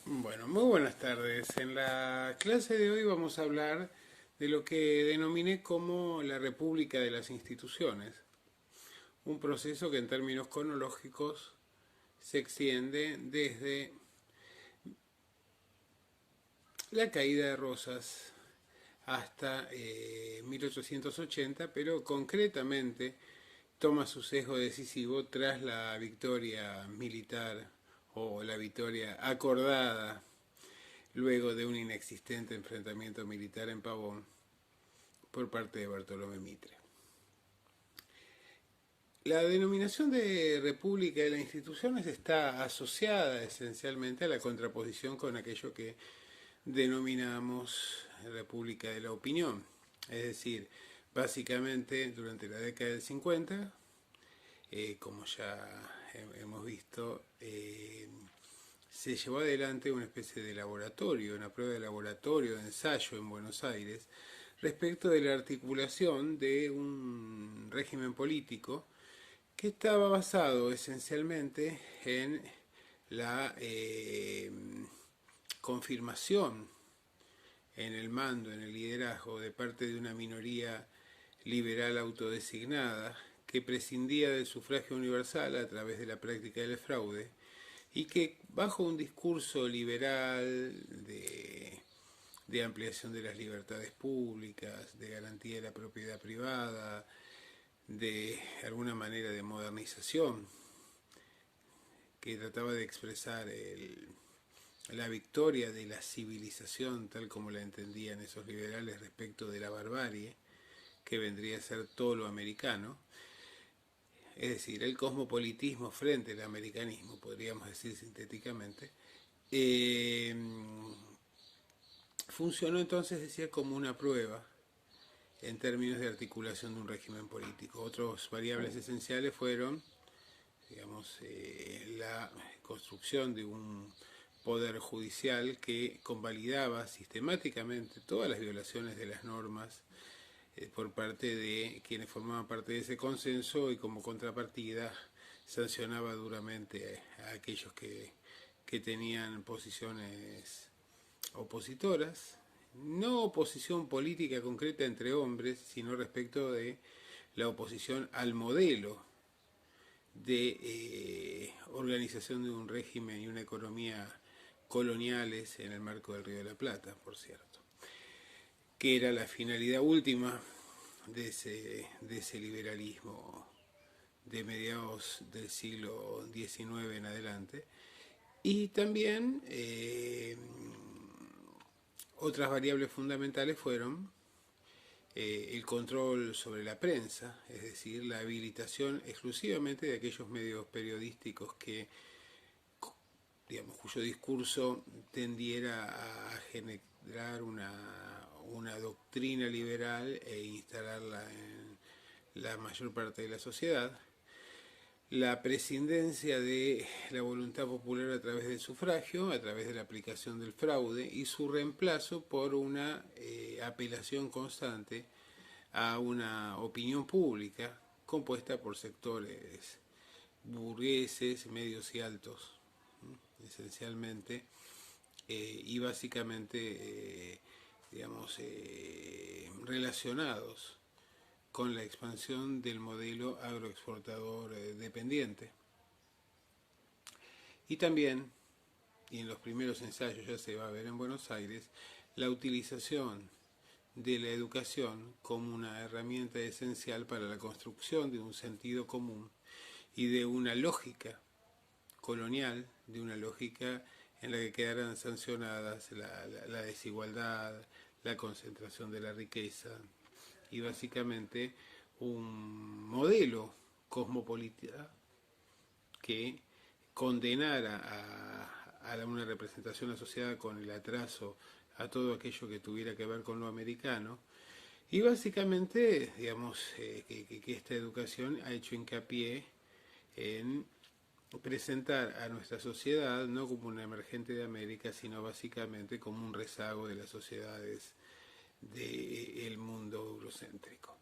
Bueno, muy buenas tardes. En la clase de hoy vamos a hablar de lo que denominé como la República de las Instituciones, un proceso que en términos cronológicos se extiende desde la caída de Rosas hasta 1880, pero concretamente toma su sesgo decisivo tras la victoria militar o la victoria acordada luego de un inexistente enfrentamiento militar en Pavón por parte de Bartolomé Mitre. La denominación de República de las Instituciones está asociada esencialmente a la contraposición con aquello que denominamos República de la Opinión. Es decir, básicamente durante la década del 50, como ya hemos visto, se llevó adelante una especie de laboratorio, una prueba de laboratorio, de ensayo en Buenos Aires, respecto de la articulación de un régimen político que estaba basado esencialmente en la confirmación en el mando, en el liderazgo de parte de una minoría liberal autodesignada que prescindía del sufragio universal a través de la práctica del fraude y que bajo un discurso liberal de ampliación de las libertades públicas, de garantía de la propiedad privada, de alguna manera de modernización, que trataba de expresar la victoria de la civilización tal como la entendían esos liberales respecto de la barbarie, que vendría a ser todo lo americano, es decir, el cosmopolitismo frente al americanismo, podríamos decir sintéticamente, eh, funcionó entonces, decía, como una prueba en términos de articulación de un régimen político. Otras variables esenciales fueron, digamos, la construcción de un poder judicial que convalidaba sistemáticamente todas las violaciones de las normas por parte de quienes formaban parte de ese consenso y como contrapartida sancionaba duramente a aquellos que tenían posiciones opositoras, no oposición política concreta entre hombres, sino respecto de la oposición al modelo de organización de un régimen y una economía coloniales en el marco del Río de la Plata, por cierto, que era la finalidad última de ese liberalismo de mediados del siglo XIX en adelante. Y también otras variables fundamentales fueron el control sobre la prensa, es decir, la habilitación exclusivamente de aquellos medios periodísticos que, digamos, cuyo discurso tendiera a generar una doctrina liberal e instalarla en la mayor parte de la sociedad, la prescindencia de la voluntad popular a través del sufragio, a través de la aplicación del fraude y su reemplazo por una apelación constante a una opinión pública compuesta por sectores burgueses, medios y altos, esencialmente, y básicamente, digamos, relacionados con la expansión del modelo agroexportador dependiente. Y también, y en los primeros ensayos ya se va a ver en Buenos Aires, la utilización de la educación como una herramienta esencial para la construcción de un sentido común y de una lógica colonial, de una lógica en la que quedaran sancionadas la desigualdad, la concentración de la riqueza y básicamente un modelo cosmopolita que condenara a una representación asociada con el atraso a todo aquello que tuviera que ver con lo americano. Y básicamente, digamos, que esta educación ha hecho hincapié en presentar a nuestra sociedad no como una emergente de América, sino básicamente como un rezago de las sociedades del mundo eurocéntrico.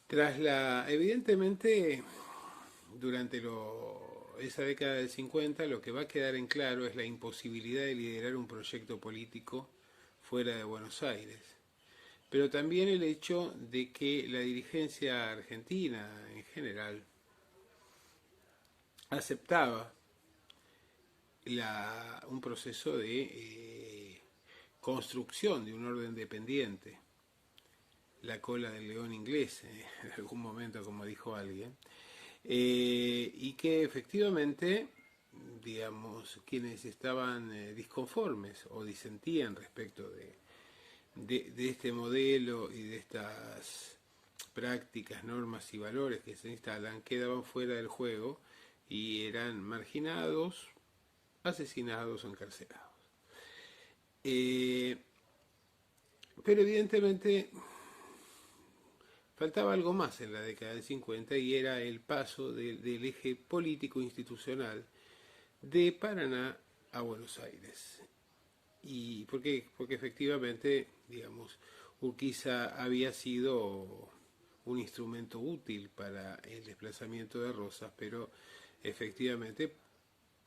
Evidentemente, durante esa década del 50 lo que va a quedar en claro es la imposibilidad de liderar un proyecto político fuera de Buenos Aires, pero también el hecho de que la dirigencia argentina en general aceptaba un proceso de construcción de un orden dependiente, la cola del león inglés, en algún momento, como dijo alguien, y que efectivamente, digamos, quienes estaban disconformes o disentían respecto de este modelo y de estas prácticas, normas y valores que se instalan, quedaban fuera del juego y eran marginados, asesinados o encarcelados. Pero evidentemente faltaba algo más en la década del 50 y era el paso del eje político-institucional de Paraná a Buenos Aires. ¿Y por qué? Porque efectivamente, digamos, Urquiza había sido un instrumento útil para el desplazamiento de Rosas, pero efectivamente,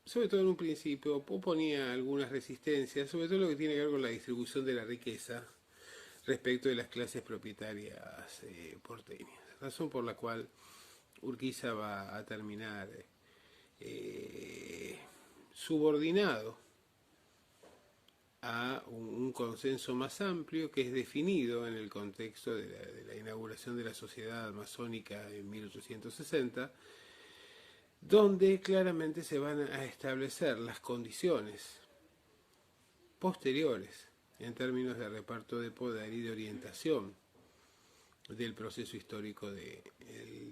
sobre todo en un principio, oponía algunas resistencias, sobre todo lo que tiene que ver con la distribución de la riqueza respecto de las clases propietarias porteñas, razón por la cual Urquiza va a terminar subordinado a un consenso más amplio que es definido en el contexto de la inauguración de la Sociedad Masónica en 1860, donde claramente se van a establecer las condiciones posteriores en términos de reparto de poder y de orientación del proceso histórico de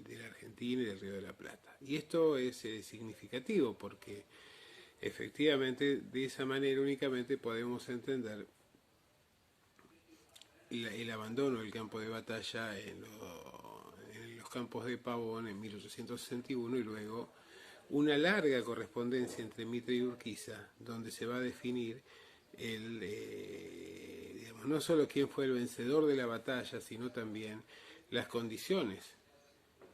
la Argentina y del Río de la Plata. Y esto es significativo porque efectivamente de esa manera únicamente podemos entender el abandono del campo de batalla en los campos de Pavón en 1861 y luego una larga correspondencia entre Mitre y Urquiza, donde se va a definir digamos, no solo quién fue el vencedor de la batalla, sino también las condiciones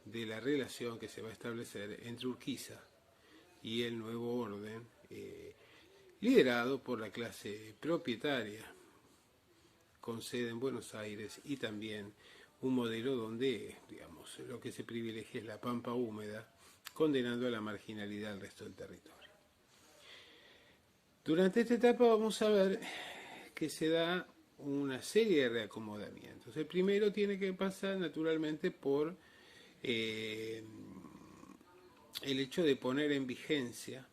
de la relación que se va a establecer entre Urquiza y el nuevo orden, liderado por la clase propietaria, con sede en Buenos Aires, y también un modelo donde, digamos, lo que se privilegia es la pampa húmeda, condenando a la marginalidad al resto del territorio. Durante esta etapa vamos a ver que se da una serie de reacomodamientos. El primero tiene que pasar naturalmente por el hecho de poner en vigencia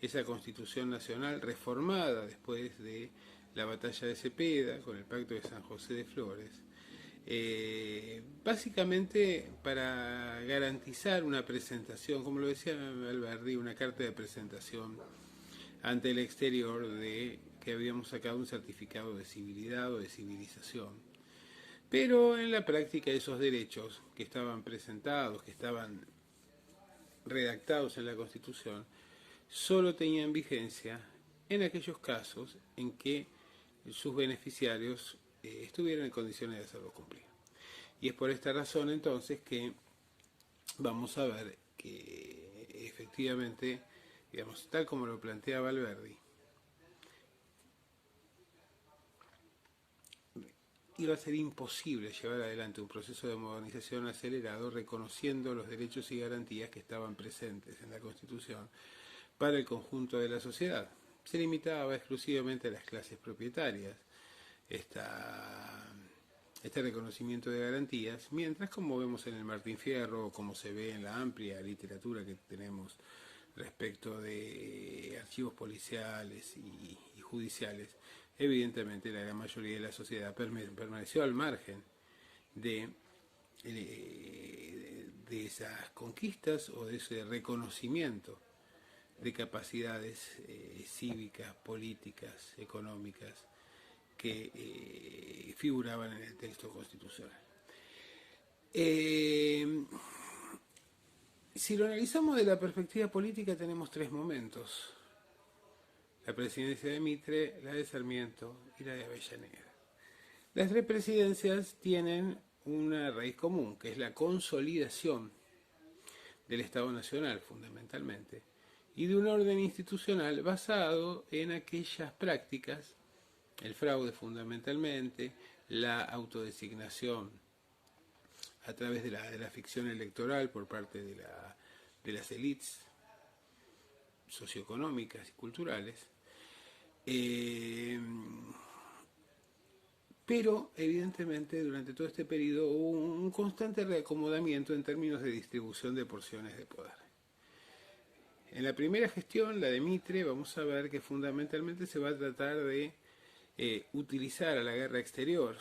esa Constitución Nacional reformada después de la batalla de Cepeda con el Pacto de San José de Flores, básicamente para garantizar una presentación, como lo decía Alberdi, una carta de presentación ante el exterior de que habíamos sacado un certificado de civilidad o de civilización. Pero en la práctica esos derechos que estaban presentados, que estaban redactados en la Constitución, solo tenían vigencia en aquellos casos en que sus beneficiarios estuvieran en condiciones de hacerlo cumplir. Y es por esta razón entonces que vamos a ver que efectivamente, digamos, tal como lo planteaba Alberdi, iba a ser imposible llevar adelante un proceso de modernización acelerado reconociendo los derechos y garantías que estaban presentes en la Constitución para el conjunto de la sociedad. Se limitaba exclusivamente a las clases propietarias este reconocimiento de garantías, mientras, como vemos en el Martín Fierro, como se ve en la amplia literatura que tenemos respecto de archivos policiales y judiciales, evidentemente la gran mayoría de la sociedad permaneció al margen de esas conquistas o de ese reconocimiento de capacidades cívicas, políticas, económicas que figuraban en el texto constitucional. Si lo analizamos de la perspectiva política tenemos tres momentos: la presidencia de Mitre, la de Sarmiento y la de Avellaneda. Las tres presidencias tienen una raíz común, que es la consolidación del Estado Nacional fundamentalmente, y de un orden institucional basado en aquellas prácticas, el fraude fundamentalmente, la autodesignación a través de la ficción electoral por parte de las élites socioeconómicas y culturales, pero evidentemente durante todo este periodo hubo un constante reacomodamiento en términos de distribución de porciones de poder. En la primera gestión, la de Mitre, vamos a ver que fundamentalmente se va a tratar de utilizar a la guerra exterior,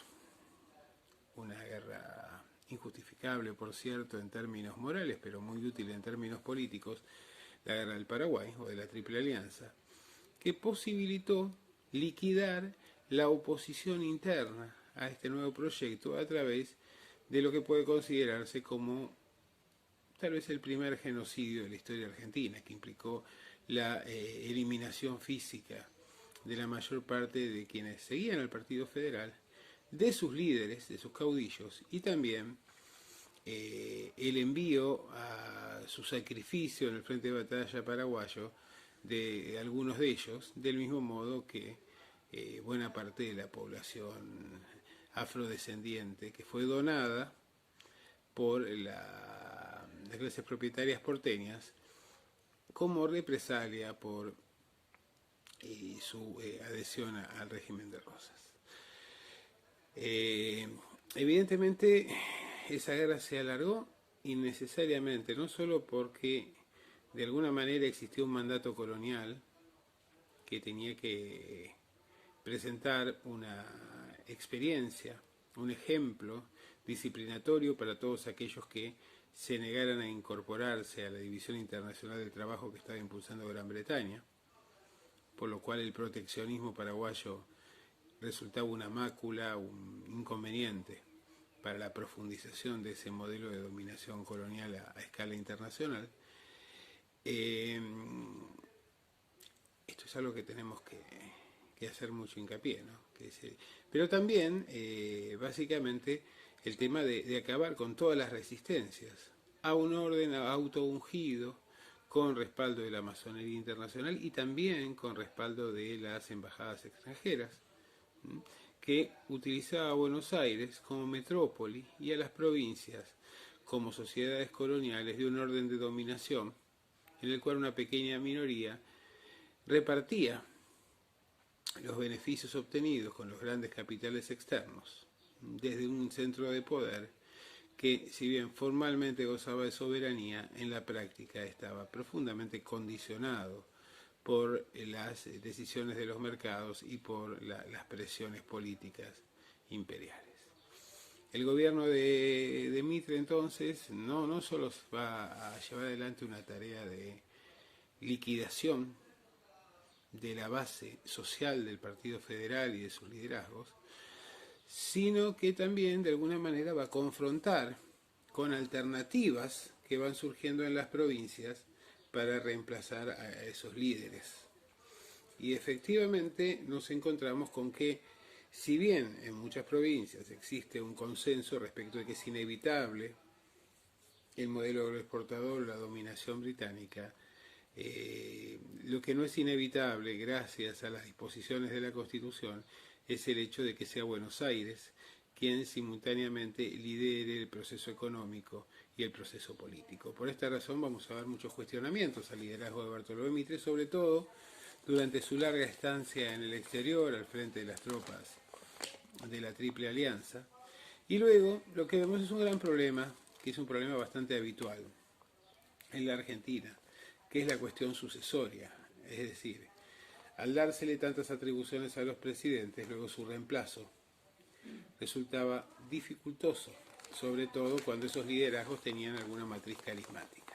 una guerra injustificable por cierto en términos morales, pero muy útil en términos políticos, la guerra del Paraguay o de la Triple Alianza, que posibilitó liquidar la oposición interna a este nuevo proyecto a través de lo que puede considerarse como tal vez el primer genocidio de la historia argentina, que implicó la eliminación física de la mayor parte de quienes seguían al Partido Federal, de sus líderes, de sus caudillos, y también el envío a su sacrificio en el frente de batalla paraguayo de algunos de ellos, del mismo modo que buena parte de la población afrodescendiente que fue donada por las clases propietarias porteñas como represalia por su adhesión al régimen de Rosas. Evidentemente esa guerra se alargó innecesariamente, no solo porque de alguna manera existió un mandato colonial que tenía que presentar una experiencia, un ejemplo disciplinatorio para todos aquellos que se negaran a incorporarse a la División Internacional del Trabajo que estaba impulsando Gran Bretaña, por lo cual el proteccionismo paraguayo resultaba una mácula, un inconveniente para la profundización de ese modelo de dominación colonial a escala internacional. Esto es algo que tenemos que hacer mucho hincapié, ¿no? Pero también, básicamente, el tema de acabar con todas las resistencias a un orden autoungido con respaldo de la masonería internacional y también con respaldo de las embajadas extranjeras, que utilizaba a Buenos Aires como metrópoli y a las provincias como sociedades coloniales de un orden de dominación en el cual una pequeña minoría repartía los beneficios obtenidos con los grandes capitales externos desde un centro de poder que, si bien formalmente gozaba de soberanía, en la práctica estaba profundamente condicionado por las decisiones de los mercados y por las presiones políticas imperiales. El gobierno de Mitre entonces no solo va a llevar adelante una tarea de liquidación de la base social del Partido Federal y de sus liderazgos, sino que también de alguna manera va a confrontar con alternativas que van surgiendo en las provincias para reemplazar a esos líderes. Y efectivamente nos encontramos con que, si bien en muchas provincias existe un consenso respecto de que es inevitable el modelo agroexportador, la dominación británica, lo que no es inevitable, gracias a las disposiciones de la Constitución, es el hecho de que sea Buenos Aires quien simultáneamente lidere el proceso económico y el proceso político. Por esta razón vamos a ver muchos cuestionamientos al liderazgo de Bartolomé Mitre, sobre todo durante su larga estancia en el exterior, al frente de las tropas de la Triple Alianza. Y luego lo que vemos es un gran problema, que es un problema bastante habitual en la Argentina, que es la cuestión sucesoria. Es decir, al dársele tantas atribuciones a los presidentes, luego su reemplazo resultaba dificultoso, sobre todo cuando esos liderazgos tenían alguna matriz carismática.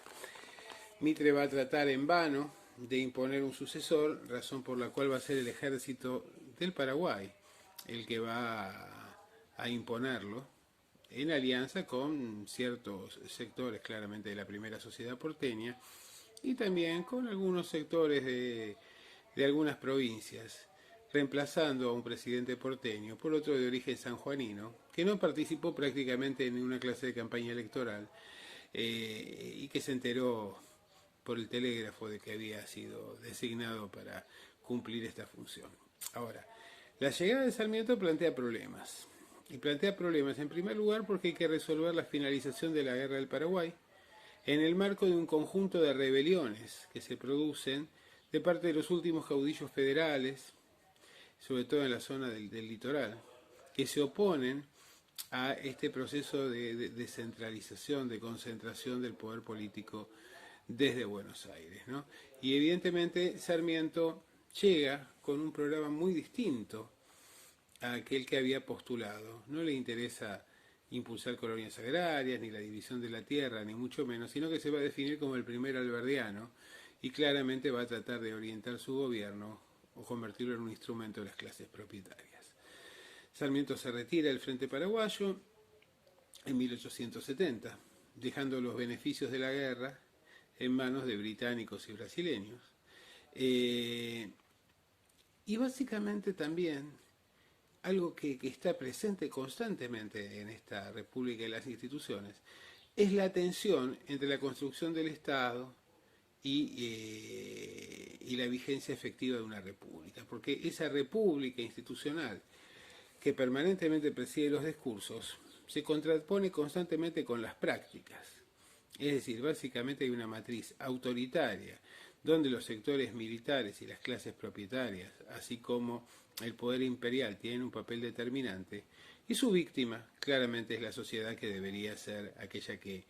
Mitre va a tratar en vano de imponer un sucesor, razón por la cual va a ser el ejército del Paraguay el que va a imponerlo, en alianza con ciertos sectores claramente de la primera sociedad porteña y también con algunos sectores de algunas provincias, reemplazando a un presidente porteño por otro de origen sanjuanino, que no participó prácticamente en ninguna clase de campaña electoral y que se enteró por el telégrafo de que había sido designado para cumplir esta función. Ahora, la llegada de Sarmiento plantea problemas. Y plantea problemas en primer lugar porque hay que resolver la finalización de la Guerra del Paraguay en el marco de un conjunto de rebeliones que se producen de parte de los últimos caudillos federales, sobre todo en la zona del litoral, que se oponen a este proceso de descentralización, de concentración del poder político desde Buenos Aires, ¿no? Y evidentemente Sarmiento llega con un programa muy distinto a aquel que había postulado. No le interesa impulsar colonias agrarias, ni la división de la tierra, ni mucho menos, sino que se va a definir como el primer alberdiano y claramente va a tratar de orientar su gobierno o convertirlo en un instrumento de las clases propietarias. Sarmiento se retira del frente paraguayo en 1870, dejando los beneficios de la guerra en manos de británicos y brasileños. Y básicamente también algo que está presente constantemente en esta república y las instituciones es la tensión entre la construcción del Estado y la vigencia efectiva de una república, porque esa república institucional que permanentemente preside los discursos se contrapone constantemente con las prácticas. Es decir, básicamente hay una matriz autoritaria donde los sectores militares y las clases propietarias, así como el poder imperial, tienen un papel determinante, y su víctima claramente es la sociedad, que debería ser aquella que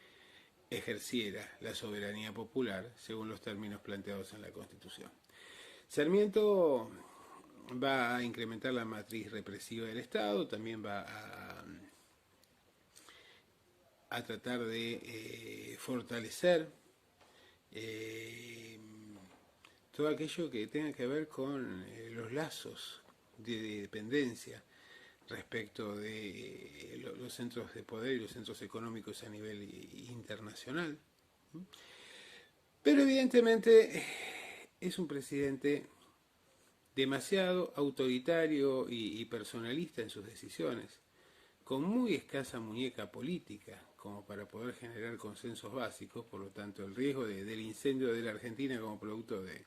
ejerciera la soberanía popular según los términos planteados en la Constitución. Sarmiento va a incrementar la matriz represiva del Estado, también va a tratar de fortalecer todo aquello que tenga que ver con los lazos de dependencia respecto de los centros de poder y los centros económicos a nivel internacional. Pero evidentemente es un presidente demasiado autoritario y personalista en sus decisiones, con muy escasa muñeca política como para poder generar consensos básicos. Por lo tanto, el riesgo del incendio de la Argentina como producto de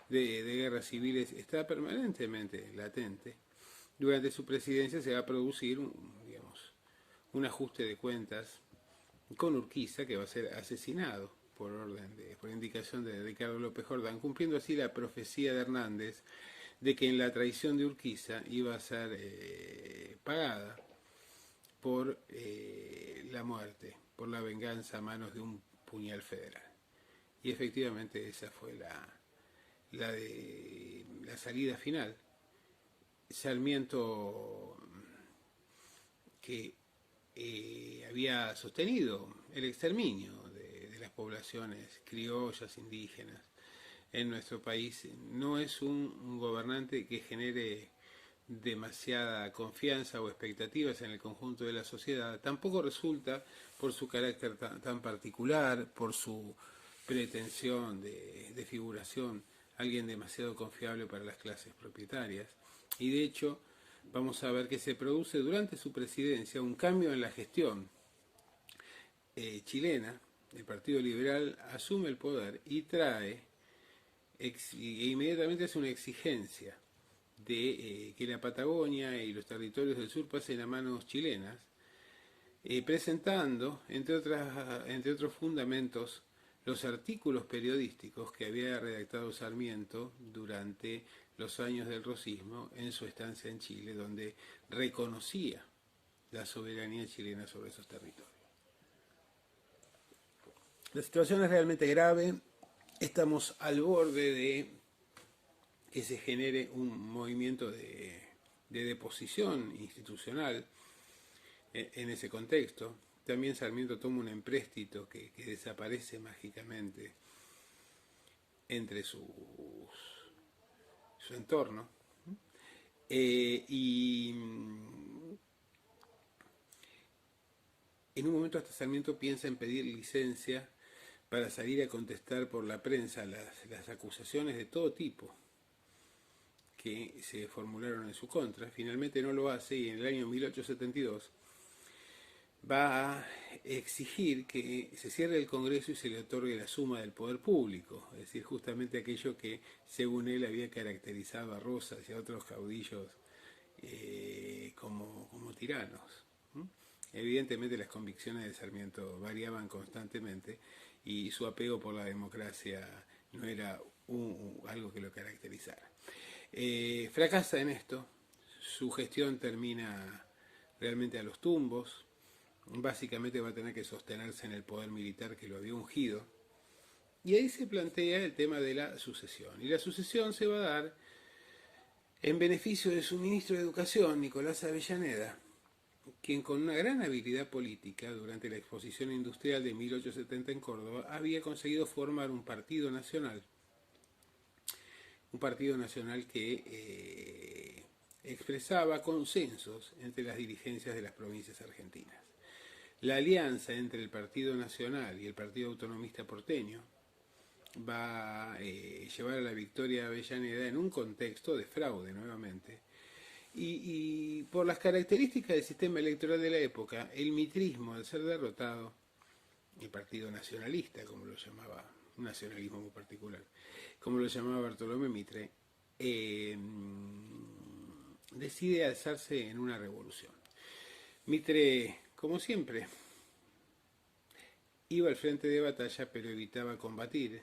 guerras civiles está permanentemente latente. Durante su presidencia se va a producir un ajuste de cuentas con Urquiza, que va a ser asesinado por indicación de Ricardo López Jordán, cumpliendo así la profecía de Hernández de que en la traición de Urquiza iba a ser pagada por la muerte, por la venganza a manos de un puñal federal. Y efectivamente esa fue la salida final. Sarmiento, que había sostenido el exterminio de las poblaciones criollas, indígenas, en nuestro país, no es un gobernante que genere demasiada confianza o expectativas en el conjunto de la sociedad. Tampoco resulta, por su carácter tan particular, por su pretensión de figuración, alguien demasiado confiable para las clases propietarias. Y de hecho, vamos a ver que se produce durante su presidencia un cambio en la gestión chilena. El Partido Liberal asume el poder y trae e inmediatamente hace una exigencia de que la Patagonia y los territorios del sur pasen a manos chilenas, presentando, entre otros fundamentos, los artículos periodísticos que había redactado Sarmiento durante los años del rosismo en su estancia en Chile, donde reconocía la soberanía chilena sobre esos territorios. La situación es realmente grave. Estamos al borde de que se genere un movimiento de deposición institucional en ese contexto. También Sarmiento toma un empréstito que desaparece mágicamente entre su entorno. Y en un momento hasta Sarmiento piensa en pedir licencia para salir a contestar por la prensa las acusaciones de todo tipo que se formularon en su contra. Finalmente no lo hace y en el año 1872 va a exigir que se cierre el Congreso y se le otorgue la suma del poder público, es decir, justamente aquello que según él había caracterizado a Rosas y a otros caudillos como tiranos. Evidentemente las convicciones de Sarmiento variaban constantemente y su apego por la democracia no era algo que lo caracterizara. Fracasa en esto, su gestión termina realmente a los tumbos, básicamente va a tener que sostenerse en el poder militar que lo había ungido, y ahí se plantea el tema de la sucesión, y la sucesión se va a dar en beneficio de su ministro de Educación, Nicolás Avellaneda, quien con una gran habilidad política durante la exposición industrial de 1870 en Córdoba había conseguido formar un partido nacional que expresaba consensos entre las dirigencias de las provincias argentinas. La alianza entre el Partido Nacional y el Partido Autonomista Porteño va a llevar a la victoria de Avellaneda en un contexto de fraude nuevamente. Y por las características del sistema electoral de la época, el mitrismo, al ser derrotado, el Partido Nacionalista, como lo llamaba, un nacionalismo muy particular, como lo llamaba Bartolomé Mitre, decide alzarse en una revolución. Mitre, como siempre, iba al frente de batalla, pero evitaba combatir,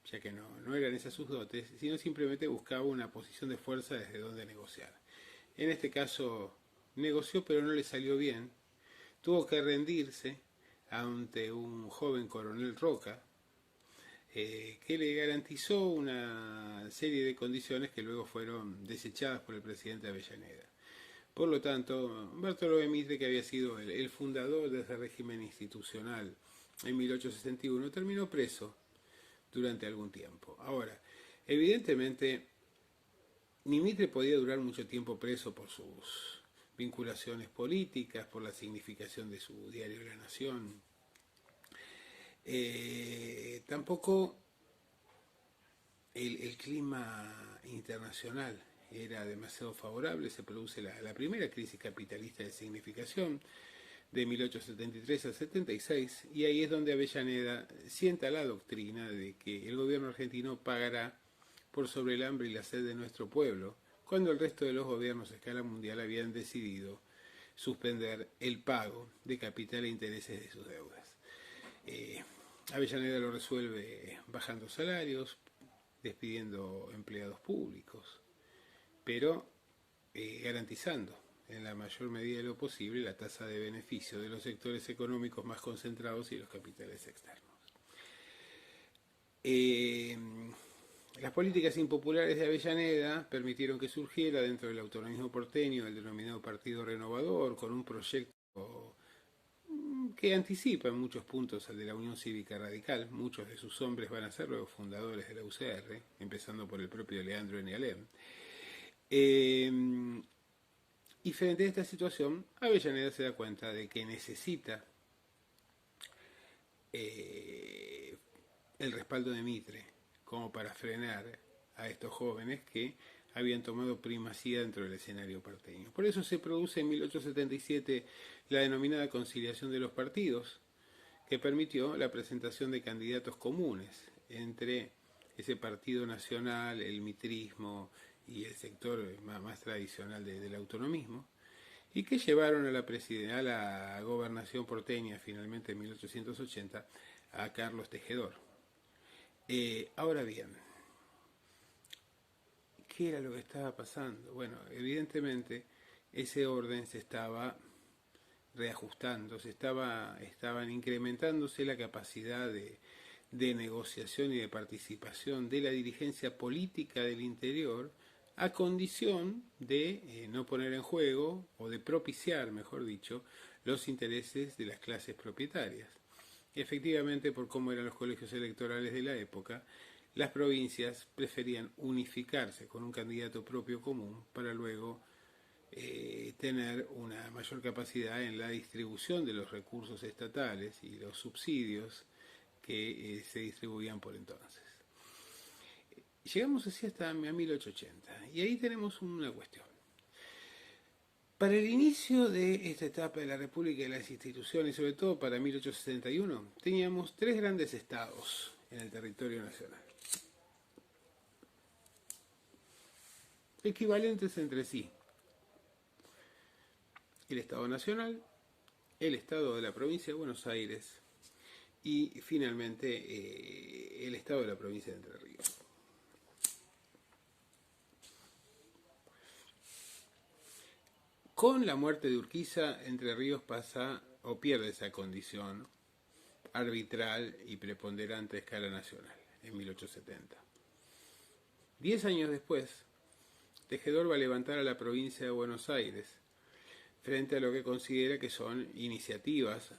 ya que no eran esas sus dotes, sino simplemente buscaba una posición de fuerza desde donde negociar. En este caso negoció, pero no le salió bien. Tuvo que rendirse ante un joven coronel Roca, que le garantizó una serie de condiciones que luego fueron desechadas por el presidente Avellaneda. Por lo tanto, Bartolomé Mitre, que había sido el fundador de ese régimen institucional en 1861, terminó preso durante algún tiempo. Ahora, evidentemente, ni Mitre podía durar mucho tiempo preso por sus vinculaciones políticas, por la significación de su diario La Nación. Tampoco el clima internacional era demasiado favorable, se produce la primera crisis capitalista de significación de 1873 al 76, y ahí es donde Avellaneda sienta la doctrina de que el gobierno argentino pagará por sobre el hambre y la sed de nuestro pueblo, cuando el resto de los gobiernos a escala mundial habían decidido suspender el pago de capital e intereses de sus deudas. Avellaneda lo resuelve bajando salarios, despidiendo empleados públicos, pero garantizando en la mayor medida de lo posible la tasa de beneficio de los sectores económicos más concentrados y los capitales externos. Las políticas impopulares de Avellaneda permitieron que surgiera dentro del autonomismo porteño el denominado Partido Renovador, con un proyecto que anticipa en muchos puntos al de la Unión Cívica Radical. Muchos de sus hombres van a ser los fundadores de la UCR, empezando por el propio Leandro N. Alem. Y frente a esta situación, Avellaneda se da cuenta de que necesita el respaldo de Mitre como para frenar a estos jóvenes que habían tomado primacía dentro del escenario porteño. Por eso se produce en 1877 la denominada conciliación de los partidos, que permitió la presentación de candidatos comunes entre ese partido nacional, el mitrismo y el sector más tradicional del autonomismo, y que llevaron a la gobernación porteña finalmente en 1880 a Carlos Tejedor. Ahora bien, ¿qué era lo que estaba pasando? Bueno, evidentemente ese orden se estaba reajustando, estaban incrementándose la capacidad de negociación y de participación de la dirigencia política del interior, a condición de no poner en juego, o de propiciar, mejor dicho, los intereses de las clases propietarias. Efectivamente, por cómo eran los colegios electorales de la época, las provincias preferían unificarse con un candidato propio común para luego tener una mayor capacidad en la distribución de los recursos estatales y los subsidios que se distribuían por entonces. Llegamos así hasta 1880, y ahí tenemos una cuestión. Para el inicio de esta etapa de la República y de las instituciones, sobre todo para 1871, teníamos tres grandes estados en el territorio nacional, equivalentes entre sí: el Estado Nacional, el Estado de la Provincia de Buenos Aires y finalmente el Estado de la Provincia de Entre Ríos. Con la muerte de Urquiza, Entre Ríos pasa o pierde esa condición arbitral y preponderante a escala nacional en 1870. 10 años después, Tejedor va a levantar a la provincia de Buenos Aires frente a lo que considera que son iniciativas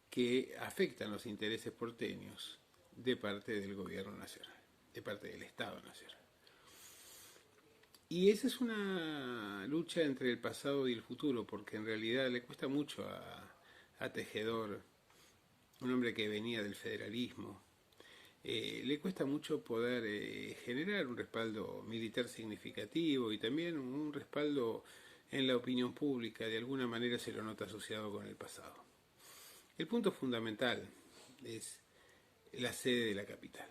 que afectan los intereses porteños de parte del gobierno nacional, de parte del Estado nacional. Y esa es una lucha entre el pasado y el futuro, porque en realidad le cuesta mucho a Tejedor, un hombre que venía del federalismo, le cuesta mucho poder generar un respaldo militar significativo y también un respaldo en la opinión pública. De alguna manera se lo nota asociado con el pasado. El punto fundamental es la sede de la capital.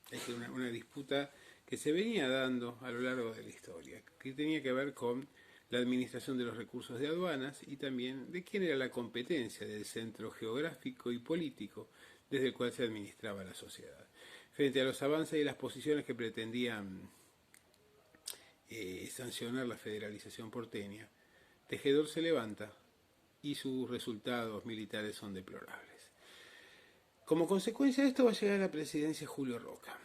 Es una disputa que se venía dando a lo largo de la historia, que tenía que ver con la administración de los recursos de aduanas y también de quién era la competencia del centro geográfico y político desde el cual se administraba la sociedad. Frente a los avances y las posiciones que pretendían sancionar la federalización porteña, Tejedor se levanta y sus resultados militares son deplorables. Como consecuencia de esto va a llegar a la presidencia Julio Roca.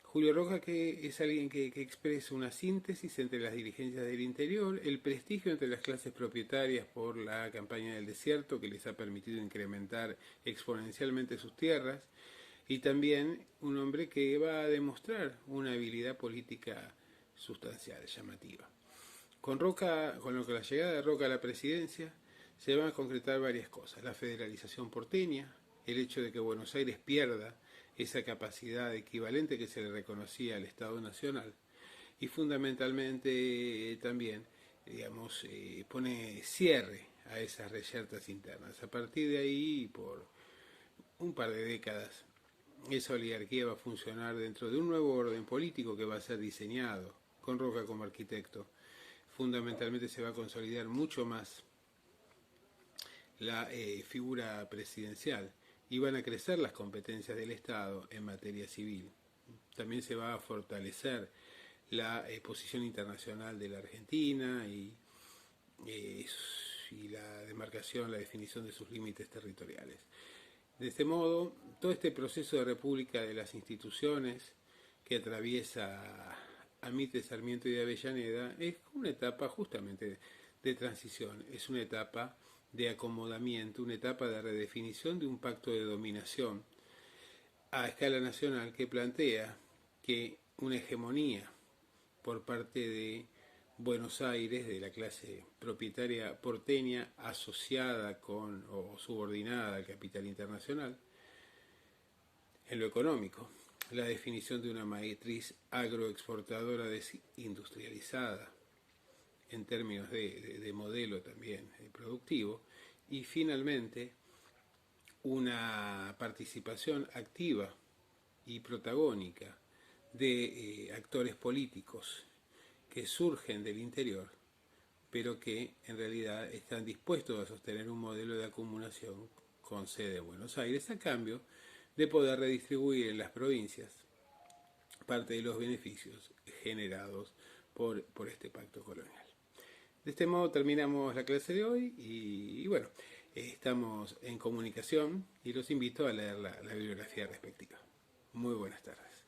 Julio Roca, que es alguien que expresa una síntesis entre las dirigencias del interior, el prestigio entre las clases propietarias por la campaña del desierto, que les ha permitido incrementar exponencialmente sus tierras, y también un hombre que va a demostrar una habilidad política sustancial, llamativa. Con la llegada de Roca a la presidencia, se van a concretar varias cosas: la federalización porteña, el hecho de que Buenos Aires pierda esa capacidad equivalente que se le reconocía al Estado Nacional, y fundamentalmente también, pone cierre a esas reyertas internas. A partir de ahí, por un par de décadas, esa oligarquía va a funcionar dentro de un nuevo orden político que va a ser diseñado con Roca como arquitecto. Fundamentalmente se va a consolidar mucho más la figura presidencial y van a crecer las competencias del Estado en materia civil. También se va a fortalecer la posición internacional de la Argentina y la demarcación, la definición de sus límites territoriales. De este modo, todo este proceso de república de las instituciones que atraviesa a Mitre, Sarmiento y de Avellaneda es una etapa justamente de transición, es una etapa de acomodamiento, una etapa de redefinición de un pacto de dominación a escala nacional que plantea que una hegemonía por parte de Buenos Aires, de la clase propietaria porteña asociada con o subordinada al capital internacional, en lo económico, la definición de una matriz agroexportadora desindustrializada en términos de modelo también productivo, y finalmente una participación activa y protagónica de actores políticos que surgen del interior, pero que en realidad están dispuestos a sostener un modelo de acumulación con sede en Buenos Aires, a cambio de poder redistribuir en las provincias parte de los beneficios generados por este pacto colonial. De este modo terminamos la clase de hoy y bueno, estamos en comunicación y los invito a leer la bibliografía respectiva. Muy buenas tardes.